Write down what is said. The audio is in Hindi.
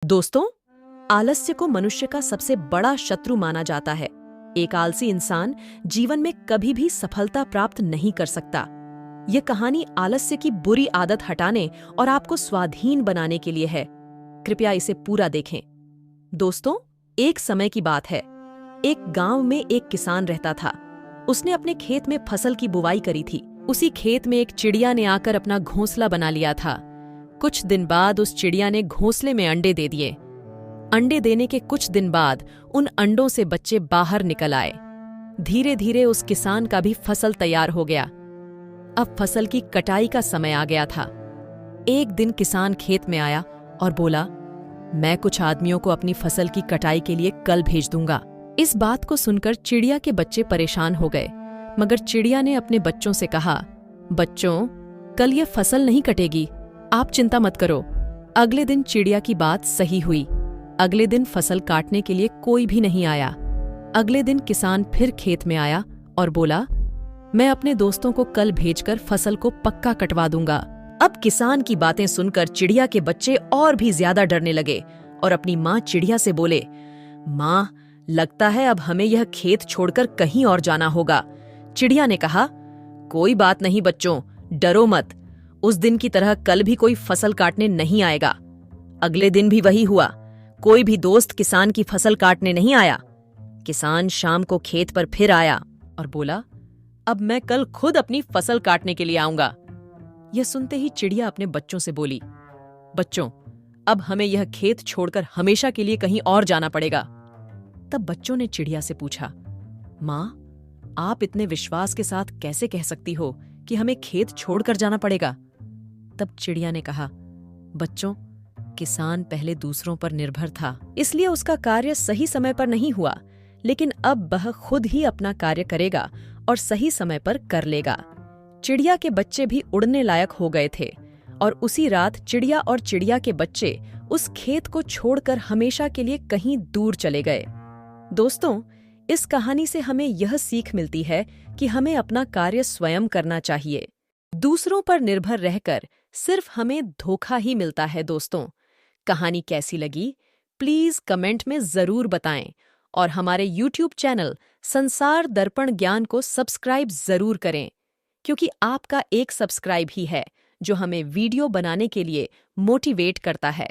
दोस्तों, आलस्य को मनुष्य का सबसे बड़ा शत्रु माना जाता है। एक आलसी इंसान जीवन में कभी भी सफलता प्राप्त नहीं कर सकता। यह कहानी आलस्य की बुरी आदत हटाने और आपको स्वाधीन बनाने के लिए है। कृपया इसे पूरा देखें। दोस्तों, एक समय की बात है। एक गांव में एक किसान रहता था। उसने अपने खेत में फसल की बुवाई करी थी। उसी खेत में एक चिड़िया ने आकर अपना घोंसला बना लिया था। कुछ दिन बाद उस चिड़िया ने घोंसले में अंडे दे दिए। अंडे देने के कुछ दिन बाद उन अंडों से बच्चे बाहर निकल आए। धीरे धीरे उस किसान का भी फसल तैयार हो गया। अब फसल की कटाई का समय आ गया था। एक दिन किसान खेत में आया और बोला, मैं कुछ आदमियों को अपनी फसल की कटाई के लिए कल भेज दूंगा। इस बात को सुनकर चिड़िया के बच्चे परेशान हो गए, मगर चिड़िया ने अपने बच्चों से कहा, बच्चों, कल ये फसल नहीं कटेगी, आप चिंता मत करो। अगले दिन चिड़िया की बात सही हुई। अगले दिन फसल काटने के लिए कोई भी नहीं आया। अगले दिन किसान फिर खेत में आया और बोला, मैं अपने दोस्तों को कल भेजकर फसल को पक्का कटवा दूंगा। अब किसान की बातें सुनकर चिड़िया के बच्चे और भी ज्यादा डरने लगे और अपनी माँ चिड़िया से बोले, माँ, लगता है अब हमें यह खेत छोड़कर कहीं और जाना होगा। चिड़िया ने कहा, कोई बात नहीं बच्चों, डरो मत। उस दिन की तरह कल भी कोई फसल काटने नहीं आएगा। अगले दिन भी वही हुआ। कोई भी दोस्त किसान की फसल काटने नहीं आया। किसान शाम को खेत पर फिर आया और बोला, अब मैं कल खुद अपनी फसल काटने के लिए आऊंगा। यह सुनते ही चिड़िया अपने बच्चों से बोली, बच्चों, अब हमें यह खेत छोड़कर हमेशा के लिए कहीं और जाना पड़ेगा। तब बच्चों ने चिड़िया से पूछा, माँ, आप इतने विश्वास के साथ कैसे कह सकती हो कि हमें खेत छोड़कर जाना पड़ेगा? तब चिड़िया ने कहा, बच्चों, किसान पहले दूसरों पर निर्भर था, इसलिए उसका कार्य सही समय पर नहीं हुआ, लेकिन अब वह खुद ही अपना कार्य करेगा और सही समय पर कर लेगा। चिड़िया के बच्चे भी उड़ने लायक हो गए थे और उसी रात चिड़िया और चिड़िया के बच्चे उस खेत को छोड़कर हमेशा के लिए कहीं दूर चले गए। दोस्तों, इस कहानी से हमें यह सीख मिलती है कि हमें अपना कार्य स्वयं करना चाहिए। दूसरों पर निर्भर रहकर सिर्फ हमें धोखा ही मिलता है। दोस्तों, कहानी कैसी लगी प्लीज कमेंट में जरूर बताएं और हमारे YouTube चैनल संसार दर्पण ज्ञान को सब्सक्राइब जरूर करें, क्योंकि आपका एक सब्सक्राइब ही है जो हमें वीडियो बनाने के लिए मोटिवेट करता है।